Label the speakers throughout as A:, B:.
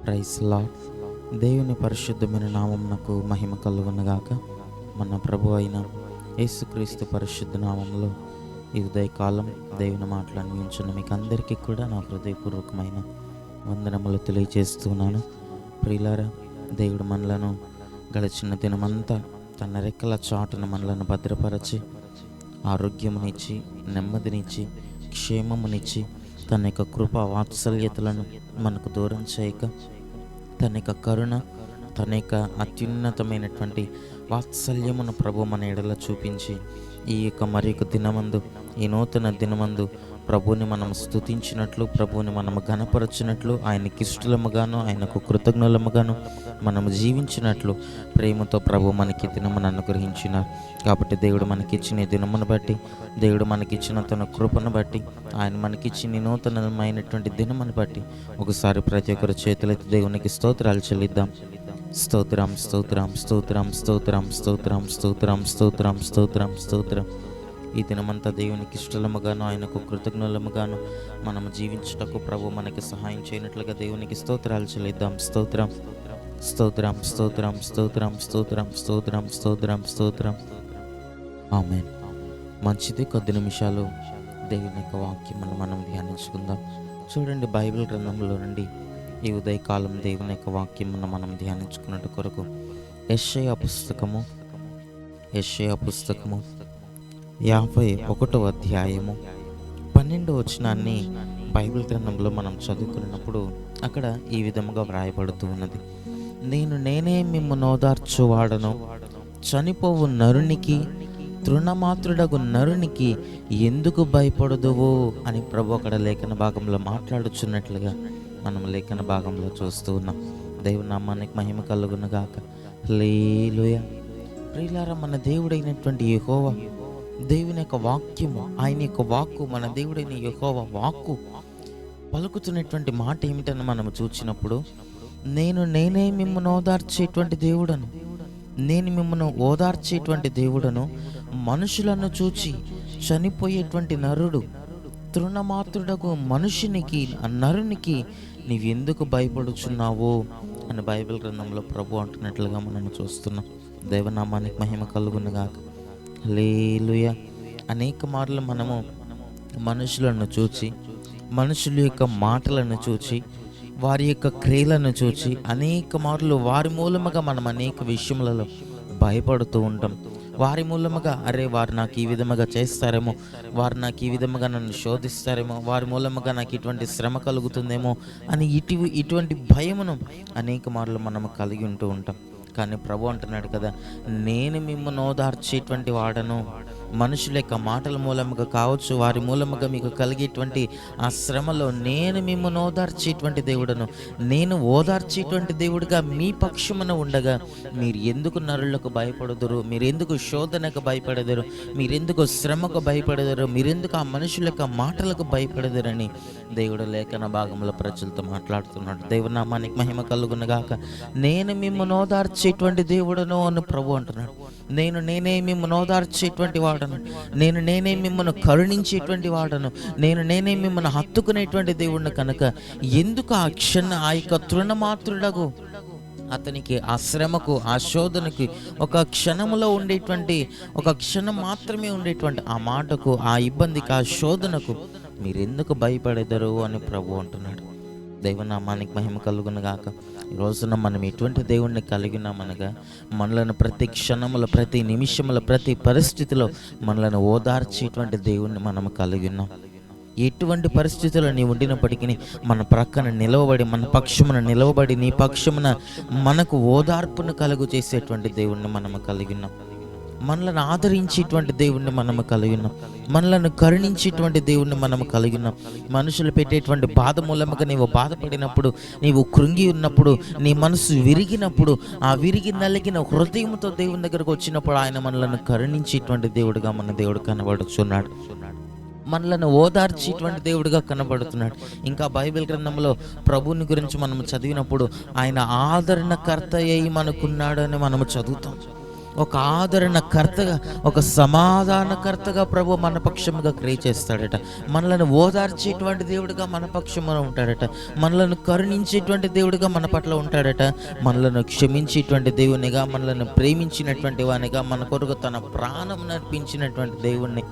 A: Praise lord. దేవుని పరిశుద్ధమైన నామమునకు మహిమ కలుగునుగాక. మన ప్రభు అయిన యేసుక్రీస్తు పరిశుద్ధ నామంలో ఈ ఉదయకాలం దేవుని మాటలు అందించిన మీకు అందరికీ కూడా నా హృదయపూర్వకమైన వందనములు తెలియజేస్తున్నాను. ప్రియులారా, దేవుడు మనలను గడిచిన దినమంతా తన రెక్కల చాటున మనలను భద్రపరచి ఆరోగ్యమునిచ్చి, నెమ్మదినిచ్చి, క్షేమమునిచ్చి, తన యొక్క కృప వాత్సల్యతలను మనకు దూరం చేయక, తన యొక్క కరుణ, తన యొక్క అత్యున్నతమైనటువంటి వాత్సల్యమును ప్రభు మన ఎడల చూపించి ఈ యొక్క మరి యొక్క దినమందు, ఈ నూతన దినమందు ప్రభువుని మనం స్తుతించినట్లు, ప్రభువుని మనము ఘనపరచినట్లు, ఆయనకి ఇష్టలముగాను, ఆయనకు కృతజ్ఞులముగాను మనము జీవించినట్లు ప్రేమతో ప్రభు మనకి దినమును అనుగ్రహించినారు. కాబట్టి దేవుడు మనకిచ్చిన ఈ దినమును బట్టి, దేవుడు మనకిచ్చిన తన కృపను బట్టి, ఆయన మనకిచ్చిన నూతనమైనటువంటి దినమును బట్టి ఒకసారి ప్రతి ఒక్కరి చేతులైతే దేవునికి స్తోత్రాలు చెల్లిద్దాం. స్తోత్రం, స్తోత్రం, స్తోత్రం, స్తోత్రం, స్తోత్రం, స్తోత్రం, స్తోత్రం, స్తోత్రం, స్తోత్రం. ఈ దినమంతా దేవునికి ఇష్టలముగాను, ఆయనకు కృతజ్ఞులముగాను మనము జీవించుటకు ప్రభు మనకి సహాయం చేయనట్లుగా దేవునికి స్తోత్రాలు చెల్లిద్దాం. స్తోత్రం, స్తోత్రం, స్తోత్రం, స్తోత్రం, స్తోత్రం, స్తోత్రం, స్తోత్రం, స్తోత్రం. ఆమేన్. మంచిది. కొద్ది నిమిషాలు దేవుని యొక్క వాక్యమును మనం ధ్యానించుకుందాం. చూడండి, బైబిల్ గ్రంథంలో నుండి ఈ ఉదయకాలం దేవుని యొక్క వాక్యమును మనం ధ్యానించుకున్నట్టు కొరకు యెషయా పుస్తకము 51వ అధ్యాయము 12వ వచనాన్ని బైబిల్ గ్రంథంలో మనం చదువుకున్నప్పుడు అక్కడ ఈ విధముగా వ్రాయబడుతూ ఉన్నది. నేనే మిమ్ము ఓదార్చువాడను, చనిపోవు నరునికి, తృణమాత్రుడగు నరునికి ఎందుకు భయపడదువో అని ప్రభు అక్కడ లేఖన భాగంలో మాట్లాడుచున్నట్లుగా మనం లేఖన భాగంలో చూస్తూ ఉన్నాం. దేవుని నామానికి మహిమ కలుగునుగాక. హల్లెలూయా. ప్రియులారా, మన దేవుడైనటువంటి యెహోవా, దేవుని యొక్క వాక్యము, ఆయన యొక్క వాక్కు, మన దేవుడైన యెహోవా వాక్కు పలుకుతున్నటువంటి మాట ఏమిటని మనం చూచినప్పుడు, నేనే మిమ్మల్ని ఓదార్చేటువంటి దేవుడను, నేను మిమ్మల్ని ఓదార్చేటువంటి దేవుడను, మనుషులను చూచి చనిపోయేటువంటి నరుడు, తృణమాత్రుడకు మనుషునికి, నరునికి నీవెందుకు భయపడుచున్నావో అని బైబిల్ గ్రంథంలో ప్రభు అంటున్నట్లుగా మనం చూస్తున్నాం. దేవనామానికి మహిమ కలుగునుగాక. హల్లెలూయా. అనేక మార్లు మనము మనుషులను చూచి, మనుషుల యొక్క మాటలను చూచి, వారి యొక్క క్రియలను చూచి అనేక మార్లు వారి మూలముగా మనం అనేక విషయములలో భయపడుతూ ఉంటాం. వారి మూలముగా వారు నాకు ఈ విధముగా చేస్తారేమో, వారు నాకు ఈ విధముగా నన్ను శోధిస్తారేమో, వారి మూలముగా నాకు ఇటువంటి శ్రమ కలుగుతుందేమో అని ఇటువంటి భయమును అనేక మార్లు మనము కలిగి ఉంటూ ఉంటాం. కానీ ప్రభు అంటున్నాడు కదా, నేను మిమ్మల్ని ఓదార్చేటువంటి వాడను. మనుషుల యొక్క మాటల మూలముగా కావచ్చు, వారి మూలముగా మీకు కలిగేటువంటి ఆ శ్రమలో నేను మిమ్మల్ని ఓదార్చేటువంటి దేవుడను. నేను ఓదార్చేటువంటి దేవుడిగా మీ పక్షమున ఉండగా మీరు ఎందుకు నరులకు భయపడదురు, మీరెందుకు శోధనకు భయపడదురు, మీరెందుకు శ్రమకు భయపడదురు, మీరెందుకు ఆ మనుషుల యొక్క మాటలకు భయపడదురని దేవుడు లేఖన భాగంలో ప్రజలతో మాట్లాడుతున్నాడు. దేవుని నామానికి మహిమ కలుగునుగాక. నేను మిమ్మల్ని ఓదార్చేటువంటి దేవుడను అని ప్రభు అంటున్నాడు. నేనే మిమ్మల్ని ఓదార్చేటువంటి వాడను, నేనే మిమ్మల్ని కరుణించేటువంటి వాడను, నేనే మిమ్మల్ని హత్తుకునేటువంటి దేవుడిని కనుక ఎందుకు ఆ యొక్క తృణమాత్రుడగు అతనికి ఆ శ్రమకు, ఆ శోధనకి, ఒక క్షణంలో ఉండేటువంటి, ఒక క్షణం మాత్రమే ఉండేటువంటి ఆ మాటకు, ఆ ఇబ్బందికి, ఆ శోధనకు మీరెందుకు భయపడెదరు అని ప్రభు అంటున్నాడు. దైవనామానికి మహిమ కలుగునుగాక. ఈ రోజున మనం ఎటువంటి దేవుణ్ణి కలిగినామనగా, మనలను ప్రతి క్షణములో, ప్రతి నిమిషంలో, ప్రతి పరిస్థితిలో మనలను ఓదార్చేటువంటి దేవుణ్ణి మనం కలిగి ఉన్నాం. ఎటువంటి పరిస్థితుల్లో నీ ఉండినప్పటికీ మన ప్రక్కన నిలవబడి, మన పక్షమున నిలవబడి, నీ పక్షమున మనకు ఓదార్పును కలుగు చేసేటువంటి దేవుణ్ణి మనము కలిగి ఉన్నాం. మనలను ఆదరించేటువంటి దేవుణ్ణి మనము కలిగి ఉన్నాం. మనలను కరుణించేటువంటి దేవుణ్ణి మనము కలిగి ఉన్నాం. మనుషులు పెట్టేటువంటి బాధ మూలముగా నీవు బాధపడినప్పుడు, నీవు కృంగి ఉన్నప్పుడు, నీ మనసు విరిగినప్పుడు, ఆ విరిగి నలిగిన హృదయంతో దేవుని దగ్గరకు వచ్చినప్పుడు ఆయన మనలను కరుణించేటువంటి దేవుడుగా మన దేవుడు కనబడుచున్నాడు. మనలను ఓదార్చేటువంటి దేవుడిగా కనబడుతున్నాడు. ఇంకా బైబిల్ గ్రంథంలో ప్రభువుని గురించి మనము చదివినప్పుడు ఆయన ఆదరణకర్త అయి మనకున్నాడు అని మనము చదువుతాం. ఒక ఆదరణకర్తగా, ఒక సమాధానకర్తగా ప్రభు మన పక్షముగా క్రియ చేస్తాడట. మనలను ఓదార్చేటువంటి దేవుడిగా మన పక్షమున ఉంటాడట. మనలను కరుణించేటువంటి దేవుడిగా మన పట్ల ఉంటాడట. మనలను క్షమించేటువంటి దేవునిగా, మనలను ప్రేమించినటువంటి వానిగా, మన కొరకు తన ప్రాణం నర్పించినటువంటి దేవుణ్ణి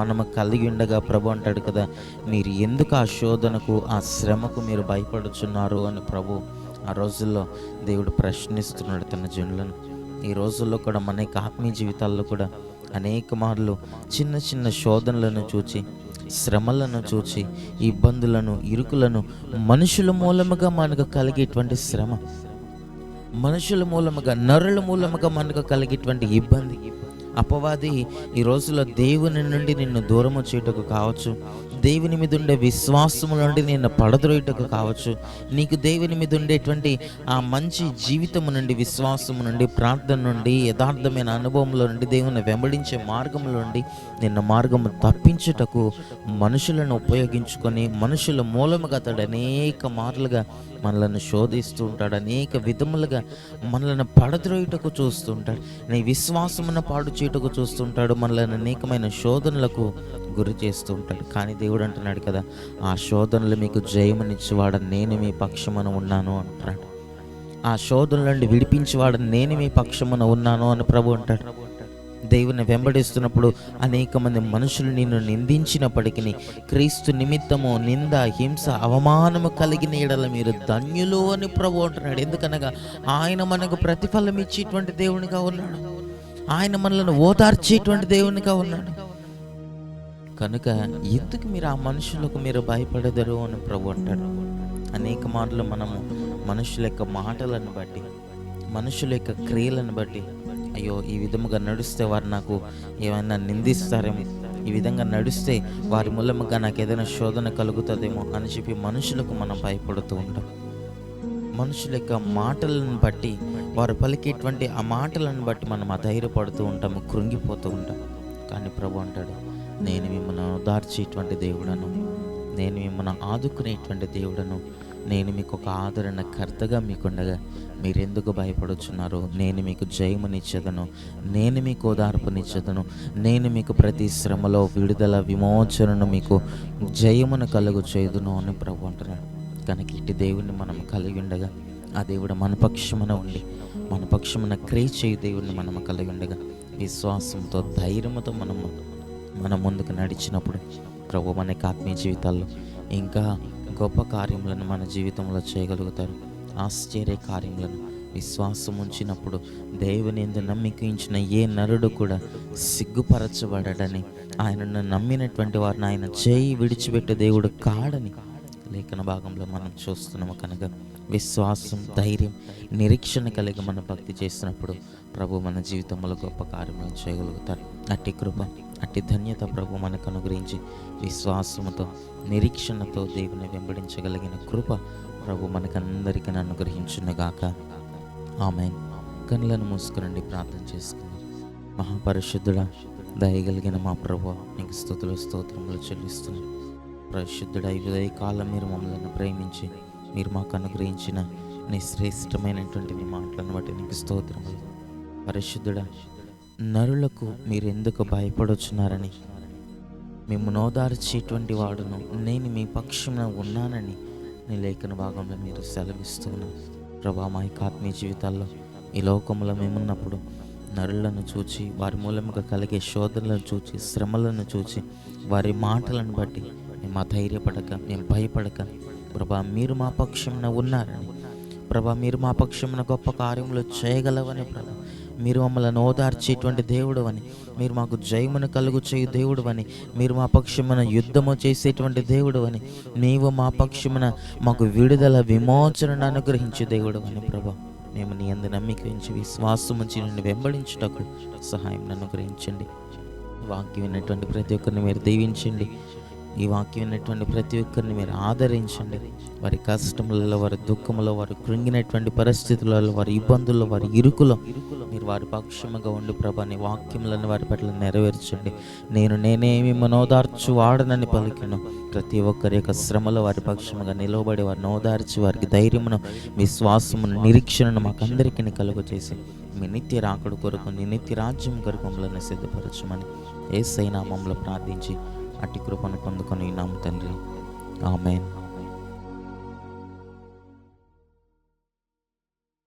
A: మనము కలిగి ఉండగా ప్రభు అంటాడు కదా, మీరు ఎందుకు ఆ శోధనకు, ఆ శ్రమకు మీరు భయపడుచున్నారు అని ప్రభు ఆ రోజుల్లో దేవుడు ప్రశ్నిస్తున్నాడు తన జనులను. ఈ రోజుల్లో కూడా మన యొక్క ఆత్మీయ జీవితాల్లో కూడా అనేక మార్లు చిన్న చిన్న శోధనలను చూచి, శ్రమలను చూచి, ఇబ్బందులను, ఇరుకులను, మనుషుల మూలముగా మనకు కలిగేటువంటి శ్రమ, మనుషుల మూలముగా, నరుల మూలముగా మనకు కలిగేటువంటి ఇబ్బంది, అపవాది ఈ రోజుల్లో దేవుని నుండి నిన్ను దూరము చేయుటకు కావచ్చు, దేవుని మీద ఉండే విశ్వాసము నుండి నిన్ను పడద్రోయుటకు కావచ్చు, నీకు దేవుని మీద ఉండేటువంటి ఆ మంచి జీవితము నుండి, విశ్వాసము నుండి, ప్రార్థన నుండి, యథార్థమైన అనుభవంలో నుండి, దేవుని వెంబడించే మార్గంలో నుండి నిన్న మార్గము తప్పించుటకు మనుషులను ఉపయోగించుకొని, మనుషుల మూలముగా అతడు అనేక మార్లుగా మనలను శోధిస్తూ ఉంటాడు. అనేక విధములుగా మనలను పడద్రోయుటకు చూస్తూ ఉంటాడు. నీ విశ్వాసమును పాడు చేయుటకు చూస్తుంటాడు. మనలను అనేకమైన శోధనలకు గురి చేస్తూ ఉంటాడు. కానీ దేవుడు అంటున్నాడు కదా, ఆ శోధనలు మీకు జయమనిచ్చేవాడు నేను మీ పక్షమున ఉన్నాను అంటున్నాడు. ఆ శోధనల నుండి విడిపించేవాడు నేను మీ పక్షమున ఉన్నాను అని ప్రభు అంటాడు. దేవుని వెంబడిస్తున్నప్పుడు అనేక మంది మనుషులు నిన్ను నిందించినప్పటికీ, క్రీస్తు నిమిత్తము నింద, హింస, అవమానము కలిగిన ఎడల మీరు ధన్యులు అని ప్రభు అంటున్నాడు. ఎందుకనగా ఆయన మనకు ప్రతిఫలం ఇచ్చేటువంటి దేవునిగా ఉన్నాడు. ఆయన మనలను ఓదార్చేటువంటి దేవునిగా ఉన్నాడు. కనుక ఎందుకు మీరు ఆ మనుషులకు మీరు భయపడదరు అని ప్రభు అంటాడు. అనేక మార్లు మనము మనుషుల యొక్క మాటలను బట్టి, మనుషుల యొక్క క్రియలను బట్టి, అయ్యో ఈ విధముగా నడిస్తే వారు నాకు ఏమైనా నిందిస్తారేమో, ఈ విధంగా నడిస్తే వారి మూలముగా నాకు ఏదైనా శోధన కలుగుతుందేమో అని చెప్పి మనుషులకు మనం భయపడుతూ ఉంటాం. మనుషుల యొక్క మాటలను బట్టి, వారు పలికేటువంటి ఆ మాటలను బట్టి మనం అధైర్యపడుతూ ఉంటాము, కృంగిపోతూ ఉంటాం. కానీ ప్రభు అంటాడు, నేను మిమ్మల్ని ఓదార్చేటువంటి దేవుడను, నేను మిమ్మల్ని ఆదుకునేటువంటి దేవుడను, నేను మీకు ఒక ఆదరణకర్తగా మీకుండగా మీరెందుకు భయపడుచున్నారు? నేను మీకు జయమునిచ్చేదను, నేను మీకు ఓదార్పునిచ్చేదను, నేను మీకు ప్రతి శ్రమలో విడుదల, విమోచనను, మీకు జయమును కలుగు చేయుదును అని ప్రభు అంటున్నాడు. కనుక ఇటు దేవుణ్ణి మనం కలిగి ఉండగా, ఆ దేవుడు మన పక్షమున ఉండి మన పక్షమున క్రియ చేయు దేవుణ్ణి మనం కలిగి ఉండగా, విశ్వాసంతో, ధైర్యంతో మనం ముందుకు నడిచినప్పుడు ప్రభు మన ఆత్మీయ జీవితాల్లో ఇంకా గొప్ప కార్యములను మన జీవితంలో చేయగలుగుతారు. ఆశ్చర్య కార్యములను విశ్వాసం ఉంచినప్పుడు దేవుని యందు నమ్మిక ఉంచిన ఏ నరుడు కూడా సిగ్గుపరచబడడని, ఆయనను నమ్మినటువంటి వారిని ఆయన చేయి విడిచిపెట్టే దేవుడు కాడని లేఖన భాగంలో మనం చూస్తున్నాము. కనుక విశ్వాసం, ధైర్యం, నిరీక్షణ కలిగి మన భక్తి చేసినప్పుడు ప్రభు మన జీవితంలో గొప్ప కార్యములను చేయగలుగుతారు. అట్టి కృప, అట్టి ధన్యత ప్రభు మనకు అనుగ్రహించి విశ్వాసముతో, నిరీక్షణతో దేవుని వెంబడించగలిగిన కృప ప్రభు మనకందరికీ అనుగ్రహించునుగాక. ఆమేన్. కనులను మూసుకురండి, ప్రార్థన చేసుకుందాం. మహాపరిశుద్ధుడా, దయగలిగిన మా ప్రభు, నీకు స్తుతులు, స్తోత్రములు చెల్లిస్తున్నాం. పరిశుద్ధుడా, ఈ ఉదయ కాలం మీరు మమ్మల్ని ప్రేమించి మీరు మాకు అనుగ్రహించిన నీ శ్రేష్టమైనటువంటి నీ మాటలను బట్టి నీకు స్తోత్రములు. పరిశుద్ధుడా, నరులకు మీరు ఎందుకు భయపడొచ్చున్నారని, మేము ఓదార్చేటువంటి వాడును, నేను మీ పక్షమున ఉన్నానని నీ లేఖన భాగంలో మీరు సెలవిస్తున్నారు. ప్రభా, మా యొక్క ఆత్మీయ జీవితాల్లో ఈ లోకంలో మేమున్నప్పుడు నరులను చూచి, వారి మూలముగా కలిగే శోధనలను చూచి, శ్రమలను చూచి, వారి మాటలను బట్టి మేము అధైర్యపడక, మేము భయపడక, ప్రభా మీరు మా పక్షమున ఉన్నారని, ప్రభా మీరు మా పక్షమున గొప్ప కార్యములు చేయగలవని, ప్రభా మీరు మమ్మల్ని ఓదార్చేటువంటి దేవుడు అని, మీరు మాకు జయమును కలుగు చేయు దేవుడు అని, మీరు మా పక్షమున యుద్ధము చేసేటువంటి దేవుడు అని, నీవు మా పక్షమున మాకు విడుదల, విమోచనను అనుగ్రహించే దేవుడు అని, ప్రభా మేము నీ యందు నమ్మిక ఉంచి విశ్వాసం ఉంచి నిన్ను వెంబడించుటకు సహాయం అనుగ్రహించండి. వాక్యం విన్నటువంటి ప్రతి ఒక్కరిని మీరు దీవించండి. ఈ వాక్యం విన్నటువంటి ప్రతి ఒక్కరిని మీరు ఆదరించండి. వారి కష్టములలో, వారి దుఃఖములో, వారు కృంగినటువంటి పరిస్థితులలో, వారి ఇబ్బందుల్లో, వారి ఇరుకులో మీరు వారి పక్షముగా ఉండి ప్రభా నీ వాక్యములను వారి పట్ల నెరవేర్చండి. నేనే మిమ్మల్ని ఓదార్చు వాడనని పలికిన ప్రతి ఒక్కరి యొక్క శ్రమలో వారి పక్షముగా నిలవబడి వారిని ఓదార్చి వారికి ధైర్యమును, విశ్వాసమును, నిరీక్షణను మాకందరికీ కలుగ చేసి మీ నిత్య రాకడ కొరకు, నీ నిత్య రాజ్యం కొరకు మమ్మల్ని సిద్ధపరచమని యేసయ్య నామములో ప్రార్థించి అట్టి కృపను పొందుకొని నామ తండ్రి. ఆమేన్.